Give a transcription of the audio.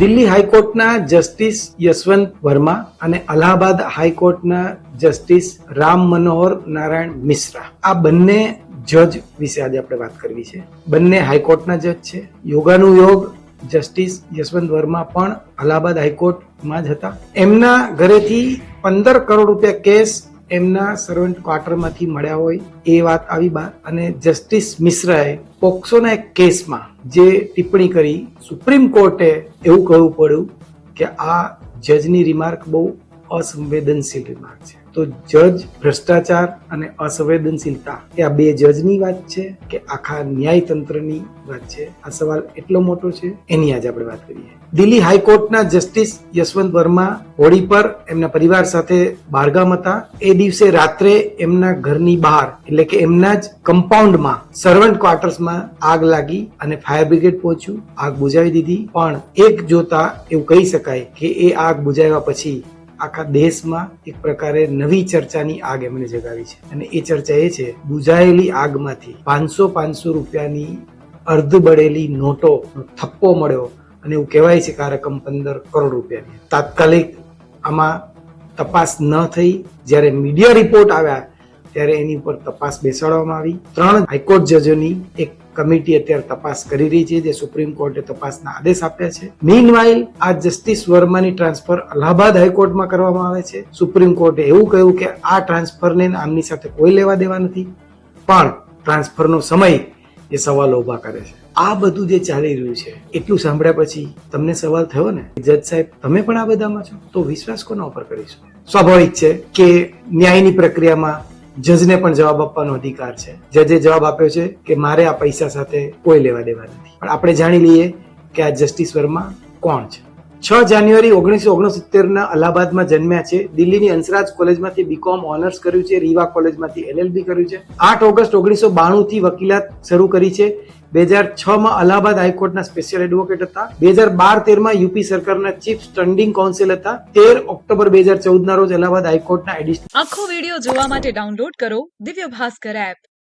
દિલ્હી હાઈકોર્ટના જસ્ટિસ યશવંત વર્મા અને અલ્હાબાદ હાઈકોર્ટના જસ્ટિસ રામ મનોહર નારાયણ મિશ્રા, આ બંને જજ વિશે આજે આપણે વાત કરવી છે. બંને હાઈકોર્ટના જજ છે. યોગાનુયોગ જસ્ટિસ યશવંત વર્મા પણ અલ્હાબાદ હાઈકોર્ટમાં જ હતા. એમના ઘરેથી 15 કરોડ રૂપિયા કેશ એમના સર્વન્ટ ક્વાર્ટરમાંથી મળ્યા હોય એ વાત આવી બહાર. અને જસ્ટિસ મિશ્રાએ પોક્સોના એક કેસમાં જે ટિપ્પણી કરી, સુપ્રીમ કોર્ટે એવું કહ્યું પડ્યું કે આ જજની રિમાર્ક બહુ અસંવેદનશીલ રિમાર્ક છે. તો જજ ભ્રષ્ટાચાર અને અસંવેદનશીલતા એ આ બે જજની વાત છે કે આખા ન્યાયતંત્રની વાત છે? આ સવાલ એટલો મોટો છે, એની આજે આપણે વાત કરીએ. દિલ્હી હાઈકોર્ટના જસ્ટિસ યશવંત વર્મા હોળી પર એમના પરિવાર સાથે બહારગામ હતા. એ દિવસે રાત્રે એમના ઘરની બહાર એટલે કે એમના જ કમ્પાઉન્ડમાં સર્વન્ટ ક્વાર્ટર્સમાં આગ લાગી અને ફાયર બ્રિગેડ પહોંચ્યું, આગ બુઝાવી દીધી. પણ એક જોતા એવું કહી શકાય કે એ આગ બુઝાવ્યા પછી આખા દેશમાં એક પ્રકારે નવી ચર્ચાની આગ એમણે જગાવી છે. અને એ ચર્ચા એ છે, બુઝાયેલી આગમાંથી 500 રૂપિયાની અર્ધ બળેલી નોટો થપ્પો મળ્યો અને એવું કહેવાય છે કે આ રકમ 15 કરોડ રૂપિયાની. તાત્કાલિક આમાં તપાસ ન થઈ. જ્યારે મીડિયા રિપોર્ટ આવ્યા ત્યારે એની ઉપર તપાસ બેસાડવામાં આવી. 3 હાઈકોર્ટ જજોની એક કમિટી અત્યારે તપાસ કરી રહી છે, જે સુપ્રીમ કોર્ટે તપાસના આદેશ આપ્યા છે. મીનવાઇલ આ જસ્ટિસ વર્માની ટ્રાન્સફર અલ્હાબાદ હાઈકોર્ટમાં કરવામાં આવે છે. સુપ્રીમ કોર્ટે એવું કહ્યું કે આ ટ્રાન્સફરને આમની સાથે કોઈ લેવા દેવા નથી, પણ ટ્રાન્સફરનો સમય એ સવાલો ઉભા કરે છે. આ બધું જે ચાલી રહ્યું છે એટલું સાંભળ્યા પછી તમને સવાલ થયો ને, જજ સાહેબ તમે પણ આ બધામાં છો, તો વિશ્વાસ કોના ઉપર કરીશું? સ્વાભાવિક છે કે ન્યાયની પ્રક્રિયામાં જજને પણ જવાબ આપવાનો અધિકાર છે. જજે જવાબ આપ્યો છે કે મારે આ પૈસા સાથે કોઈ લેવા દેવા નથી. પણ આપણે જાણી લઈએ કે આ જસ્ટિસ વર્મા કોણ છે. 6 જાન્યુઆરી 1969 અલ્હાબાદમાં જન્મ્યા છે. દિલ્હીની હંસરાજ કોલેજમાંથી બીકોમ ઓનર્સ કર્યું છે. રીવા કોલેજમાંથી LLB કર્યું છે. 8 ઓગસ્ટ 1992 થી વકીલાત શરૂ કરી છે. 2006માં અલ્હાબાદ હાઈકોર્ટના સ્પેશિયલ એડવોકેટ હતા. 2012-13માં યુપી સરકારના ચીફ સ્ટેન્ડિંગ કાઉન્સિલ હતા. 13 ઓક્ટોબર 2014ના રોજ અલ્હાબાદ હાઈકોર્ટના એડિશનલ. આખો વિડિયો જોવા માટે ડાઉનલોડ કરો દિવ્ય ભાસ્કર એપ.